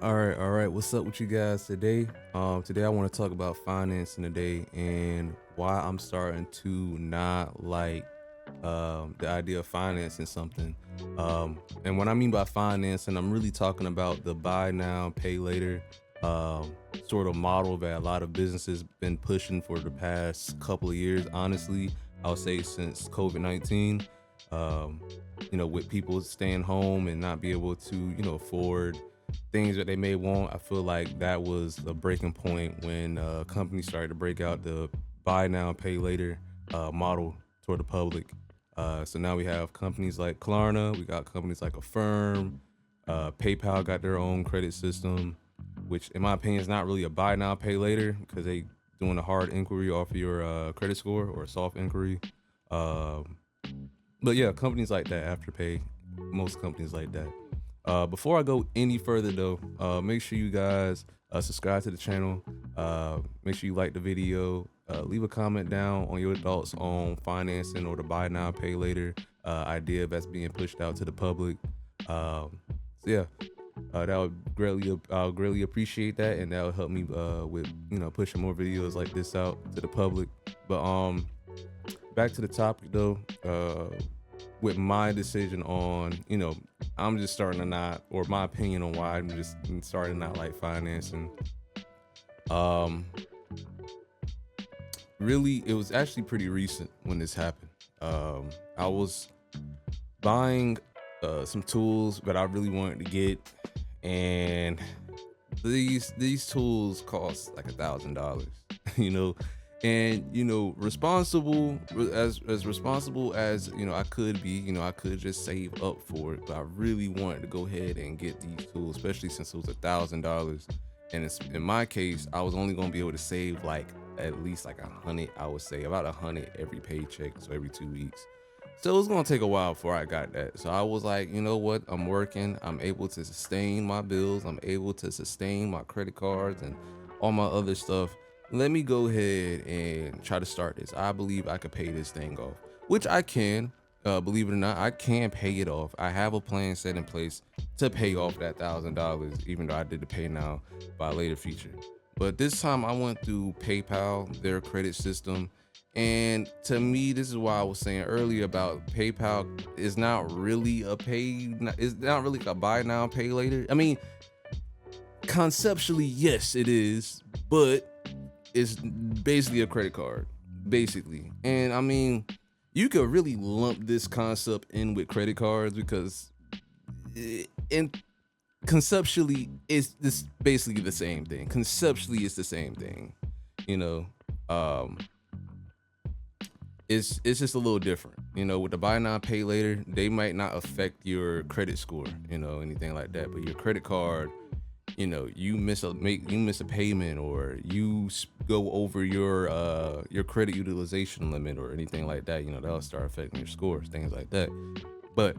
All right. What's up with you guys today? Today I want to talk about financing today and why I'm starting to not like the idea of financing something. And what I mean by financing, I'm really talking about the buy now, pay later sort of model that a lot of businesses been pushing for the past couple of years. Honestly, I'll say since COVID-19. Um, with people staying home and not be able to, afford things that they may want. I feel like that was the breaking point when companies started to break out the buy now, pay later model toward the public. So now we have companies like Klarna, we got companies like Affirm, PayPal got their own credit system, which in my opinion is not really a buy now, pay later because they doing a hard inquiry off of your credit score or a soft inquiry. Um, but yeah, companies like that, Afterpay, most companies like that. Before I go any further though, make sure you guys subscribe to the channel. Make sure you like the video. Leave a comment down on your thoughts on financing or the buy now, pay later idea that's being pushed out to the public. So yeah, that would I'll greatly appreciate that, and that will help me with pushing more videos like this out to the public. But back to the topic though. With my decision on, I'm just starting to not, or my opinion on why I'm just starting to not like financing. Um, Really, it was actually pretty recent when this happened. I was buying some tools that I really wanted to get, and these tools cost like $1,000, you know, and responsible as responsible as I could be. I could just save up for it, but I really wanted to go ahead and get these tools, especially since it was $1,000. And in my case, I was only gonna be able to save like at least like 100. I would say about 100 every paycheck, so every 2 weeks. So it was gonna take a while before I got that. So I was like, you know what? I'm working. I'm able to sustain my bills. I'm able to sustain my credit cards and all my other stuff. Let me go ahead and try to start this. I believe I could pay this thing off, which I can. Believe it or not, I can pay it off. I have a plan set in place to pay off that $1,000, even though I did the pay now by a later feature. But this time I went through PayPal, their credit system, and to me, this is why I was saying earlier about PayPal is not really a pay. It's not really a buy now, pay later. I mean, conceptually, yes, it is, but it's basically a credit card, basically. And I mean, you could really lump this concept in with credit cards because, in conceptually, it's this basically the same thing. Conceptually, it's the same thing. You know, um, it's just a little different. With the buy now pay later, they might not affect your credit score, anything like that. But your credit card, you miss a payment or go over your credit utilization limit or anything like that, that'll start affecting your scores, things like that. But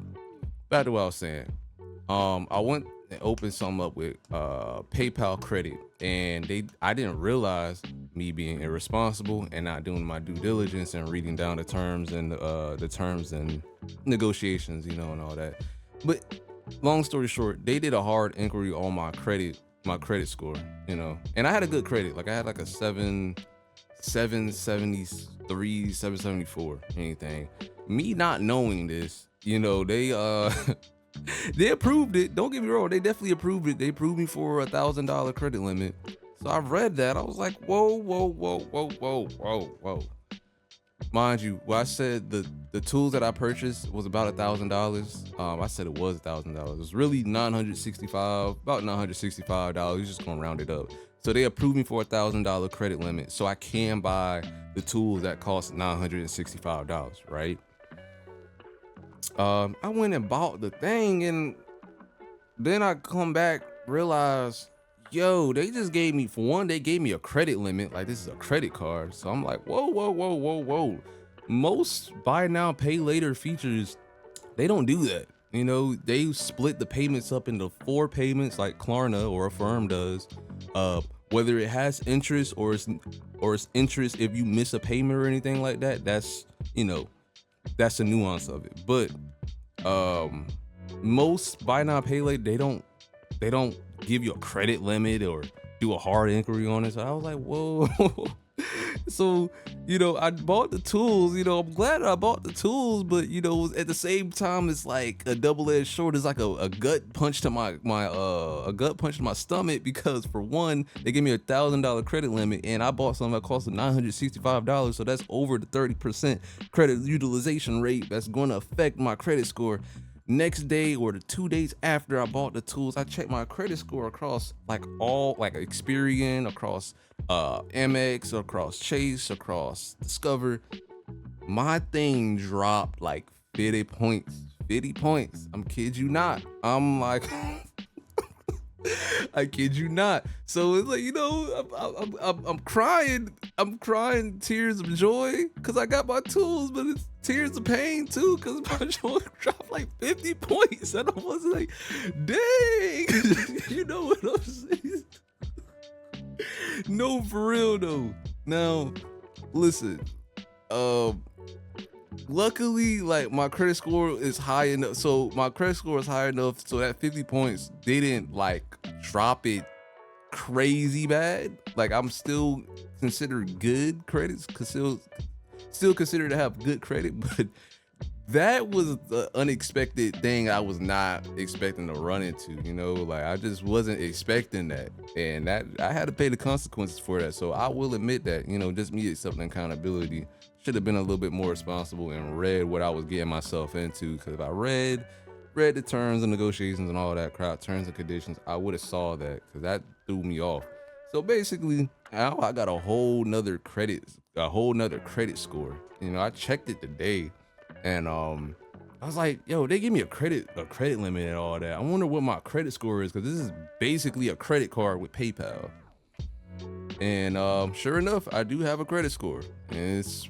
back to what I was saying. I went and opened something up with PayPal credit, and I didn't realize, me being irresponsible and not doing my due diligence and reading down the terms and negotiations, and all that. But long story short, they did a hard inquiry on my credit score, and I had a good credit. Like I had like a 773, 774, anything. Me not knowing this, they they approved it. Don't get me wrong, they definitely approved it. They approved me for $1,000 credit limit. So I read that. I was like, whoa, whoa, whoa, whoa, whoa, whoa, whoa. Mind you, what I said, the tools that I purchased was about $1,000. I said it was $1,000. It was really 965, about $965. You're just gonna round it up. So they approved me for $1,000 credit limit, so I can buy the tools that cost $965, right? I went and bought the thing, and then I come back, realize, yo, they just gave me, for one, they gave me a credit limit. Like, this is a credit card. So I'm like, whoa, whoa, whoa, whoa, whoa. Most buy now, pay later features, they don't do that. They split the payments up into 4 payments like Klarna or Affirm does. Whether it has interest or it's interest if you miss a payment or anything like that, that's the nuance of it. But most buy now pay later, they don't they don't give you a credit limit or do a hard inquiry on it. So I was like, whoa. So, I bought the tools. I'm glad I bought the tools, but at the same time, it's like a double-edged sword. It's like a gut punch to a gut punch to my stomach, because for one, they gave me $1,000 credit limit, and I bought something that cost $965. So that's over the 30% credit utilization rate. That's going to affect my credit score. Next day or the 2 days after I bought the tools, I checked my credit score across like Experian, across Amex, across Chase, across Discover. My thing dropped like 50 points. 50 points. I'm kid you not. I'm like, I kid you not. So it's like, I'm crying. I'm crying tears of joy because I got my tools, but it's tears of pain too because my joy dropped like 50 points. And I was like, dang. You know what I'm saying? No, for real though. Now, listen. Luckily, like, my credit score is high enough. So my credit score is high enough so that 50 points didn't like drop it crazy bad. Like, I'm still considered good credits, still considered to have good credit, but that was the unexpected thing I was not expecting to run into. Like, I just wasn't expecting that, and that I had to pay the consequences for that. So I will admit that, just me accepting accountability. Should have been a little bit more responsible and read what I was getting myself into. Because if I read the terms and negotiations and all that crap, terms and conditions, I would have saw that, because that threw me off. So basically, now I got a whole nother credit score. I checked it today, and I was like, yo, they give me a credit limit and all that. I wonder what my credit score is, because this is basically a credit card with PayPal. And sure enough, I do have a credit score, and it's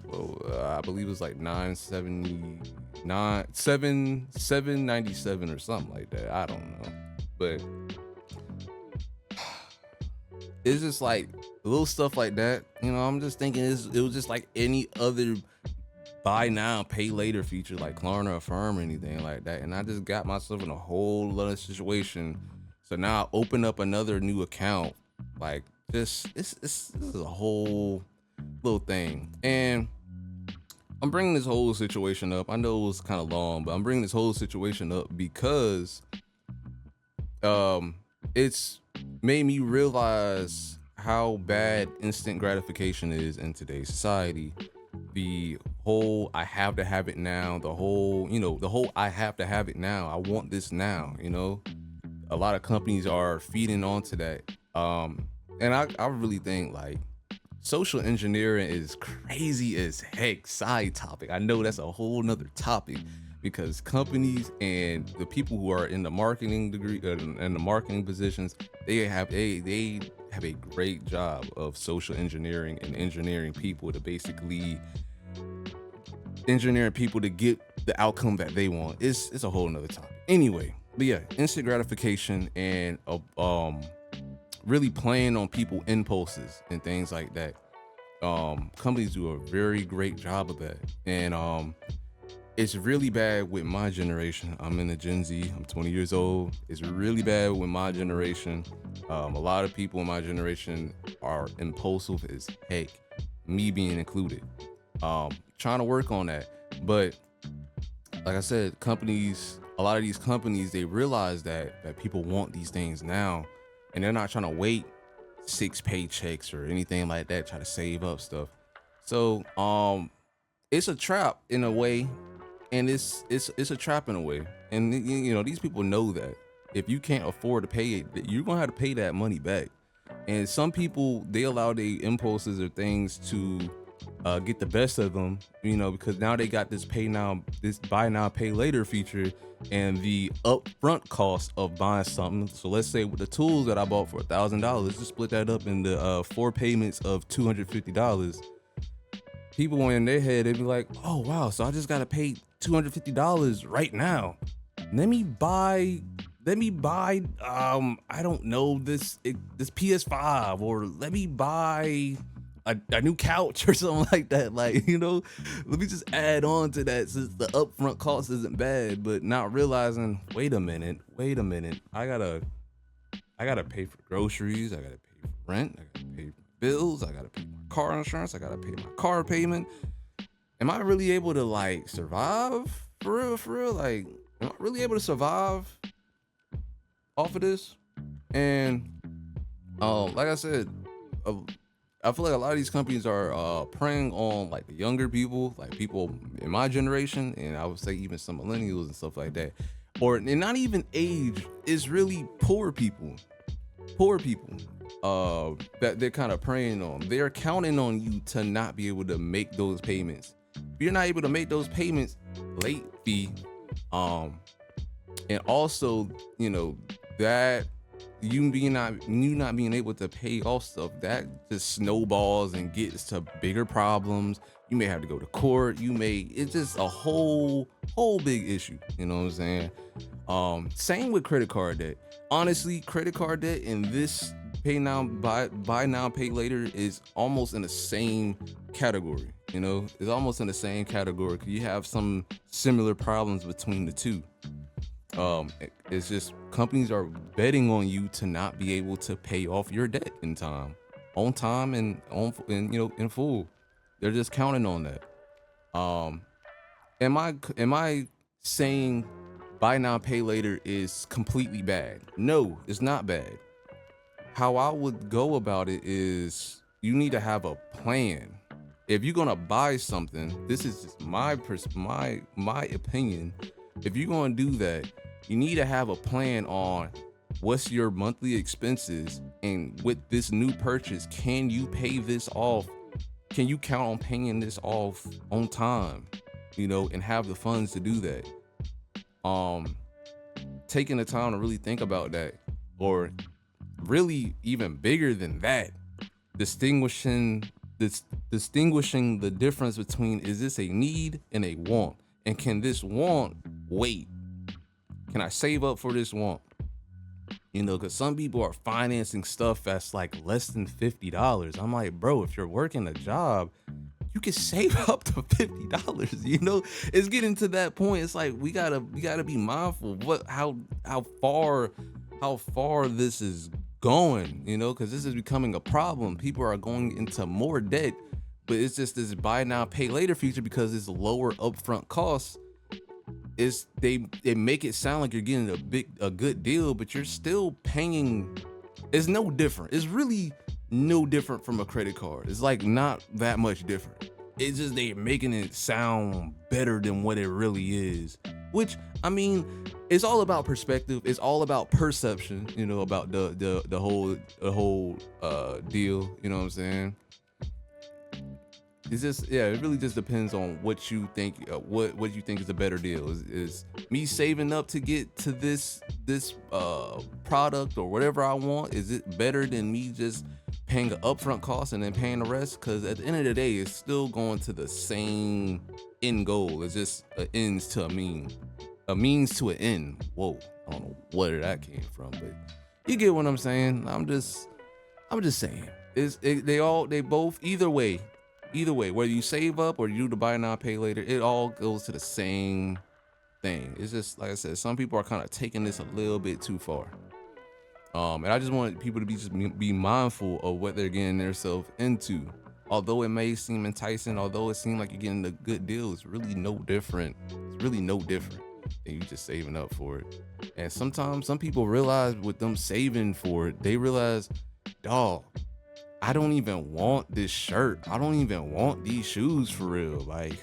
I believe it's like 797 or something like that. I don't know, but it's just like little stuff like that. I'm just thinking it was just like any other buy now, pay later feature like Klarna or Affirm or anything like that, and I just got myself in a whole other situation. So now I open up another new account, like. This is a whole little thing, and I'm bringing this whole situation up. I know it was kind of long, but I'm bringing this whole situation up because it's made me realize how bad instant gratification is in today's society. The whole I have to have it now, the whole I have to have it now, I want this now. A lot of companies are feeding onto that. And I really think like social engineering is crazy as heck. Side topic. I know that's a whole nother topic, because companies and the people who are in the marketing degree and the marketing positions, they have a great job of social engineering and engineering people to get the outcome that they want. It's a whole nother topic. Anyway, but yeah, instant gratification and really playing on people impulses and things like that. Companies do a very great job of that, and it's really bad with my generation. I'm in the Gen Z. I'm 20 years old. It's really bad with my generation. A lot of people in my generation are impulsive as heck, me being included. Trying to work on that, but like I said, a lot of these companies, they realize that people want these things now. And they're not trying to wait 6 paychecks or anything like that, try to save up stuff. So it's a trap in a way, and it's a trap in a way. And these people know that if you can't afford to pay it, you're gonna have to pay that money back. And some people, they allow their impulses or things to get the best of them, because now they got this buy now, pay later feature, and the upfront cost of buying something. So let's say with the tools that I bought for $1,000, just split that up into 4 payments of $250. People in their head, they'd be like, oh wow, so I just gotta pay $250 right now. Let me buy I don't know, this PS5, or let me buy a new couch or something like that. Like, let me just add on to that, since the upfront cost isn't bad, but not realizing, wait a minute, I gotta I gotta pay for groceries, I gotta pay for rent, I gotta pay for bills, I gotta pay my car insurance, I gotta pay my car payment. Am I really able to like survive for real? For real, like, am I really able to survive off of this? And like I said, uh, I feel like a lot of these companies are preying on like the younger people, like people in my generation, and I would say even some millennials and stuff like that, or and not even age. It's really poor people that they're kind of preying on. They're counting on you to not be able to make those payments. If you're not able to make those payments, late fee, um and also, that you not being able to pay off stuff, that just snowballs and gets to bigger problems. You may have to go to court. It's just a whole big issue. You know what I'm saying? Same with credit card debt. Honestly, credit card debt and this pay now, buy now, pay later is almost in the same category. It's almost in the same category because you have some similar problems between the two. It's just companies are betting on you to not be able to pay off your debt on time and in full. They're just counting on that. Um, am I saying buy now pay later is completely bad? No, it's not bad. How I would go about it is you need to have a plan. If you're gonna buy something, this is just my opinion. If you're gonna do that, you need to have a plan on what's your monthly expenses, and with this new purchase, can you pay this off? Can you count on paying this off on time? And have the funds to do that. Taking the time to really think about that, or really even bigger than that, distinguishing the difference between, is this a need and a want, and can this want wait? Can I save up for this want? Because some people are financing stuff that's like less than $50. I'm like, bro, if you're working a job, you can save up to $50. It's getting to that point. It's like we gotta be mindful of how far this is going. Because this is becoming a problem. People are going into more debt, but it's just this buy now pay later feature because it's lower upfront costs. They make it sound like you're getting a good deal, but you're still paying. It's no different. It's really no different from a credit card. It's like not that much different. It's just they're making it sound better than what it really is. Which, I mean, it's all about perspective. It's all about perception. About the whole deal. You know what I'm saying? It's just, yeah, it really just depends on what you think. What you think is a better deal. Is me saving up to get to this product or whatever I want? Is it better than me just paying an upfront cost and then paying the rest? Because at the end of the day, it's still going to the same end goal. It's just an ends to a means to an end. Whoa, I don't know where that came from, but you get what I'm saying. I'm just saying. They both, either way, whether you save up or you do the buy now pay later, it all goes to the same thing. It's just, like I said, some people are kind of taking this a little bit too far. And I just want people to be mindful of what they're getting themselves into. Although it may seem enticing, although it seems like you're getting a good deal, it's really no different. It's really no different than you just saving up for it. And sometimes some people realize with them saving for it, they realize, dog, I don't even want this shirt. I don't even want these shoes for real. Like,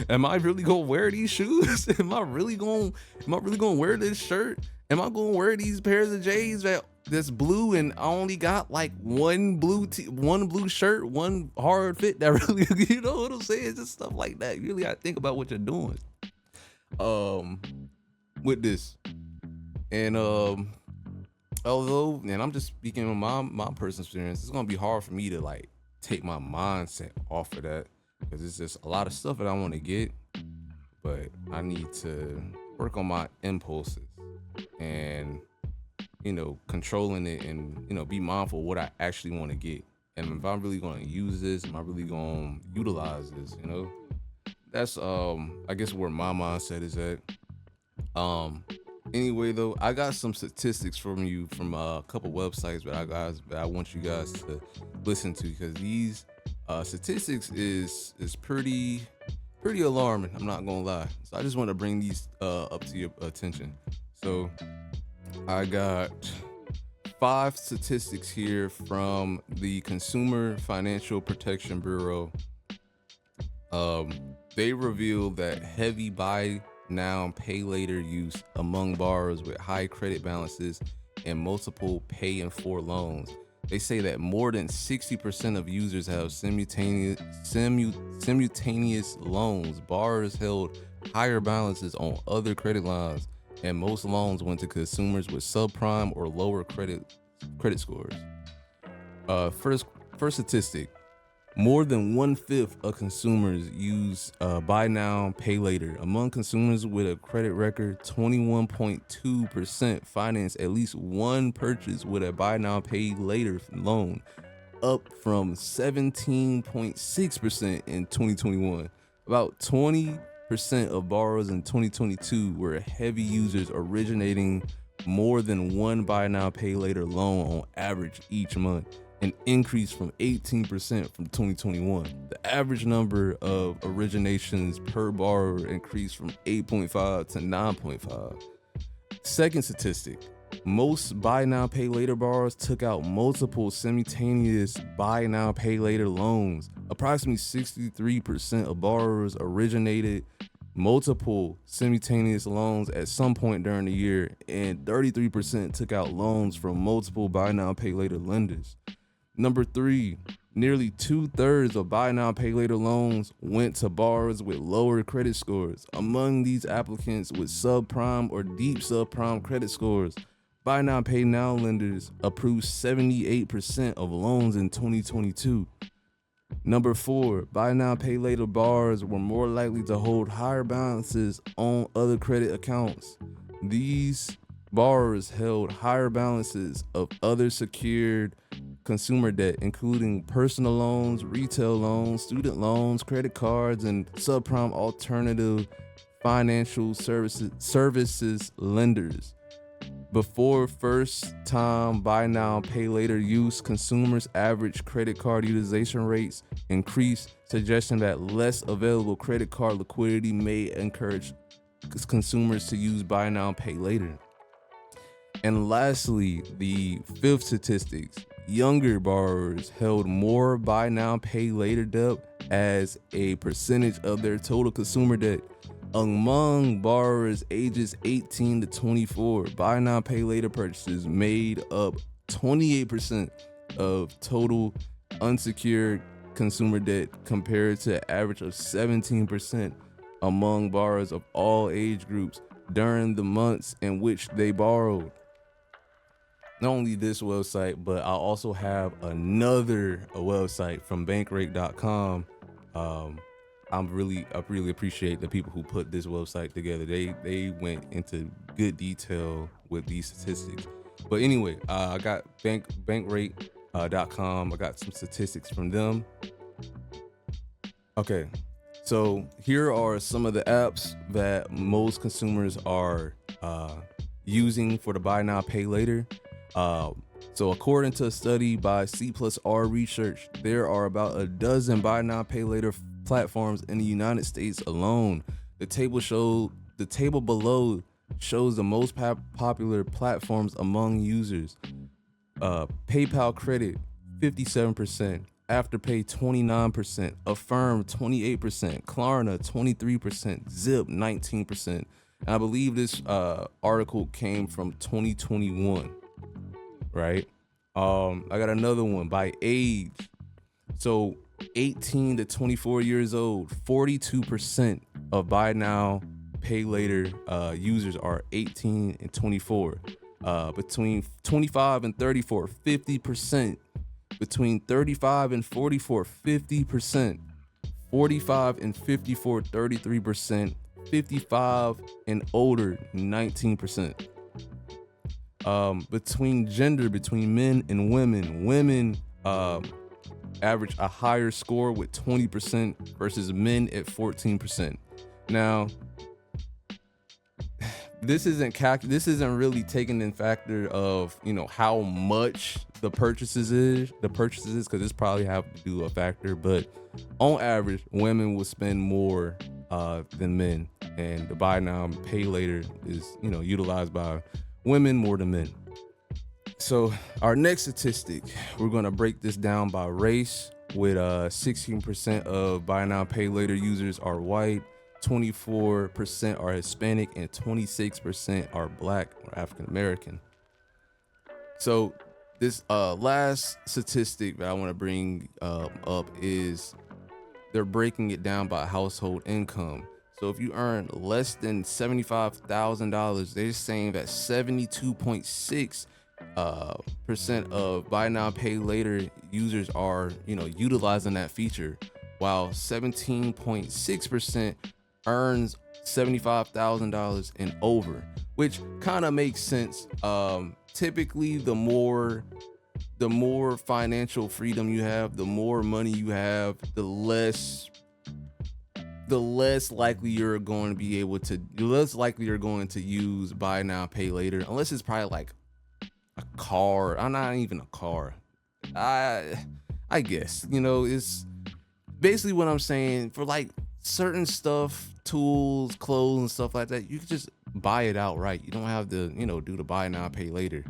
am I really gonna wear these shoes? Am I really gonna wear this shirt? Am I gonna wear these pairs of J's that's blue and I only got like one blue shirt, one hard fit that really, you know what I'm saying? It's just stuff like that. You really gotta think about what you're doing. With this. And although, and I'm just speaking on my personal experience, it's gonna be hard for me to like take my mindset off of that, because it's just a lot of stuff that I want to get, but I need to work on my impulses and controlling it, and be mindful of what I actually want to get, and if I'm really going to use this, am I really going to utilize this? That's I guess where my mindset is at. Anyway, though, I got some statistics from you from a couple websites that I want you guys to listen to, because these statistics is pretty alarming. I'm not gonna lie. So I just want to bring these up to your attention. So I got five statistics here from the Consumer Financial Protection Bureau. Um, they reveal that heavy buy now, pay later use among borrowers with high credit balances and multiple pay in four loans. They say that more than 60% of users have simultaneous loans. Borrowers held higher balances on other credit lines, and most loans went to consumers with subprime or lower credit scores. First statistic: more than one fifth of consumers use buy now, pay later. Among consumers with a credit record, 21.2% finance at least one purchase with a buy now, pay later loan, up from 17.6% in 2021. About 20% of borrowers in 2022 were heavy users, originating more than one buy now, pay later loan on average each month, an increase from 18% from 2021. The average number of originations per borrower increased from 8.5 to 9.5. Second statistic: most buy now, pay later borrowers took out multiple simultaneous buy now, pay later loans. Approximately 63% of borrowers originated multiple simultaneous loans at some point during the year, and 33% took out loans from multiple buy now, pay later lenders. Number three, nearly 2/3 of buy now, pay later loans went to borrowers with lower credit scores. Among these applicants with subprime or deep subprime credit scores, buy now, pay now lenders approved 78% of loans in 2022. Number four, buy now, pay later borrowers were more likely to hold higher balances on other credit accounts. These borrowers held higher balances of other secured consumer debt, including personal loans, retail loans, student loans, credit cards, and subprime alternative financial services lenders. Before first time buy now, pay later use, consumers' average credit card utilization rates increased, suggesting that less available credit card liquidity may encourage consumers to use buy now, pay later. And lastly, the fifth statistics: younger borrowers held more buy now, pay later debt as a percentage of their total consumer debt. Among borrowers ages 18 to 24, buy now, pay later purchases made up 28% of total unsecured consumer debt, compared to an average of 17% among borrowers of all age groups during the months in which they borrowed. Not only this website, but I also have another website from bankrate.com. I really appreciate the people who put this website together. They went into good detail with these statistics. But anyway, I got bankrate.com. I got some statistics from them. Okay, so here are some of the apps that most consumers are using for the buy now, pay later. So according to a study by C+R Research, there are about a dozen buy now, pay later platforms in the United States alone. The table below shows the most popular platforms among users. PayPal Credit, 57%. Afterpay, 29%. Affirm, 28%. Klarna, 23%. Zip, 19%. And I believe this article came from 2021. Right? I got another one by age. So 18 to 24 years old, 42% of buy now, pay later users are 18 and 24. Between 25 and 34, 50%. Between 35 and 44, 50%. 45 and 54, 33%. 55 and older, 19%. Between men and women average a higher score with 20% versus men at 14%. Now, this isn't really taking in factor of, you know, how much the purchases is, because this probably have to do a factor, but on average women will spend more than men, and the buy now pay later is, you know, utilized by women more than men. So our next statistic, we're gonna break this down by race, with 16% of buy now pay later users are white, 24% are Hispanic, and 26% are Black or African American. So this last statistic that I want to bring up is they're breaking it down by household income. So if you earn less than $75,000, they're saying that 72.6 percent of buy now pay later users are, you know, utilizing that feature, while 17.6% earns $75,000 and over, which kind of makes sense. Typically the more financial freedom you have, the more money you have, the less likely you're going to use buy now pay later, unless it's probably like a car. I'm not even a car. I guess, you know, it's basically what I'm saying. For like certain stuff, tools, clothes and stuff like that, you can just buy it outright. You don't have to, you know, do the buy now pay later.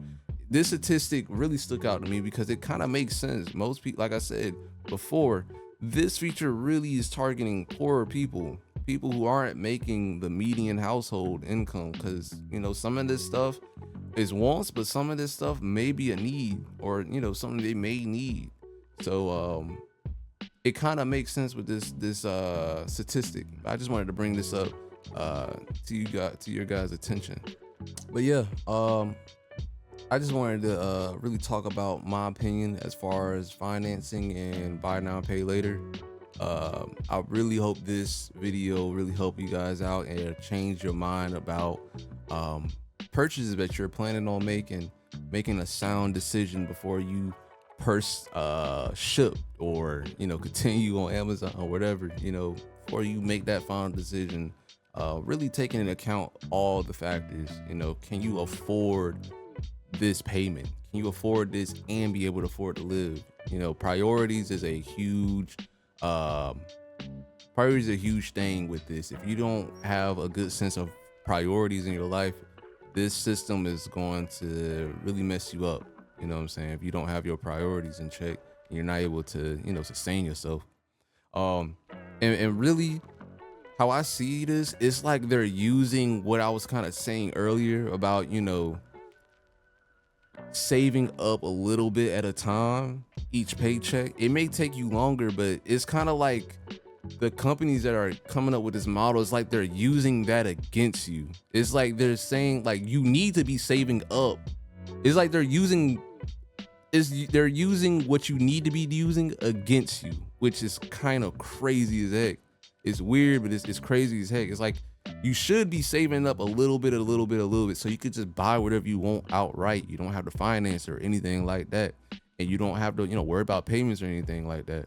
This statistic really stuck out to me because it kind of makes sense. Most people, like I said before, this feature really is targeting poorer people who aren't making the median household income, because, you know, some of this stuff is wants, but some of this stuff may be a need, or, you know, something they may need. So it kind of makes sense with this statistic. I just wanted to bring this up to your guys' attention. But yeah, I just wanted to really talk about my opinion as far as financing and buy now pay later. I really hope this video really help you guys out and change your mind about purchases that you're planning on making a sound decision before you ship, or, you know, continue on Amazon or whatever, you know, before you make that final decision. Really taking into account all the factors. You know, can you afford this payment? Can you afford this and be able to afford to live? You know, priorities is a huge thing with this. If you don't have a good sense of priorities in your life, this system is going to really mess you up. You know what I'm saying? If you don't have your priorities in check, you're not able to, you know, sustain yourself. And really, how I see this, it's like they're using what I was kind of saying earlier about, you know, saving up a little bit at a time, each paycheck. It may take you longer, but it's kind of like the companies that are coming up with this model, it's like they're using that against you. It's like they're saying, like, you need to be saving up. It's like they're using what you need to be using against you, which is kind of crazy as heck. It's weird, but it's crazy as heck. It's like you should be saving up a little bit, so you could just buy whatever you want outright. You don't have to finance or anything like that, and you don't have to, you know, worry about payments or anything like that.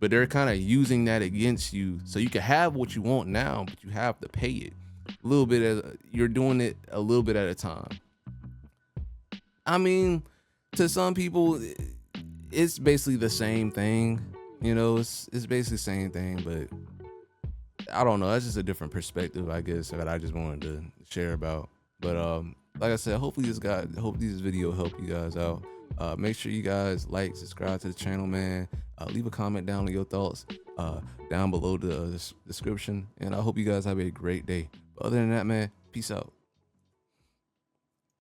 But they're kind of using that against you, so you can have what you want now, but you have to pay it a little bit. You're doing it a little bit at a time. I mean, to some people, it's basically the same thing. You know, it's basically the same thing, but I don't know. That's just a different perspective, I guess, that I just wanted to share about. But like I said, hope this video helped you guys out. Make sure you guys like, subscribe to the channel, man. Leave a comment down on your thoughts down below the description, and I hope you guys have a great day. But other than that, man, peace out.